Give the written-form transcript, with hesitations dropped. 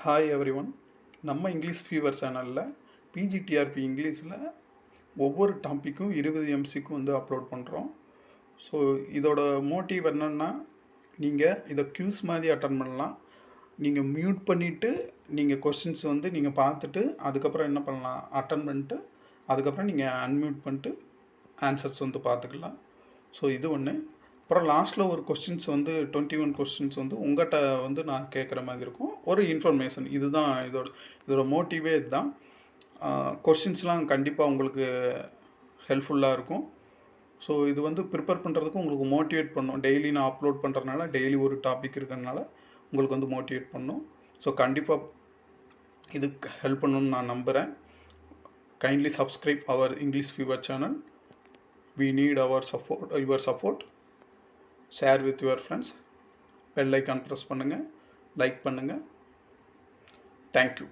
Hi every one. நம்ம English fever சேனலில் PGTRB இங்கிலீஷில் ஒவ்வொரு டாப்பிக்கும் 20 எம்சிக்கும் வந்து அப்லோட் பண்ணுறோம். ஸோ இதோட மோட்டிவ் என்னென்னா, நீங்கள் இதை க்யூஸ் மாதிரி அட்டன் பண்ணலாம். நீங்கள் மியூட் பண்ணிவிட்டு நீங்கள் கொஸ்டின்ஸ் வந்து நீங்கள் பார்த்துட்டு அதுக்கப்புறம் என்ன பண்ணலாம், அட்டன் பண்ணிட்டு அதுக்கப்புறம் நீங்கள் அன்மியூட் பண்ணிட்டு ஆன்சர்ஸ் வந்து பார்த்துக்கலாம். ஸோ இது ஒன்று. அப்புறம் லாஸ்ட்டில் ஒரு கொஸ்டின்ஸ் வந்து 21 கொஸ்டின்ஸ் வந்து உங்கள்கிட்ட வந்து நான் கேட்குற மாதிரி இருக்கும். ஒரு இன்ஃபர்மேஷன் இதுதான் இதோட மோட்டிவே இதுதான். கொஸ்டின்ஸ்லாம் கண்டிப்பாக உங்களுக்கு ஹெல்ப்ஃபுல்லாக இருக்கும். ஸோ இது வந்து ப்ரிப்பேர் பண்ணுறதுக்கு உங்களுக்கு மோட்டிவேட் பண்ணும். டெய்லி நான் அப்லோட் பண்ணுறதுனால டெய்லி ஒரு டாபிக் இருக்கிறதுனால உங்களுக்கு வந்து மோட்டிவேட் பண்ணும். ஸோ கண்டிப்பாக இதுக்கு ஹெல்ப் பண்ணணும்னு நான் நம்புகிறேன். Kindly subscribe our English fever channel. We need your support. Share with your friends. Bell icon press பண்ணுங்கள், லைக் பண்ணுங்கள். Thank you.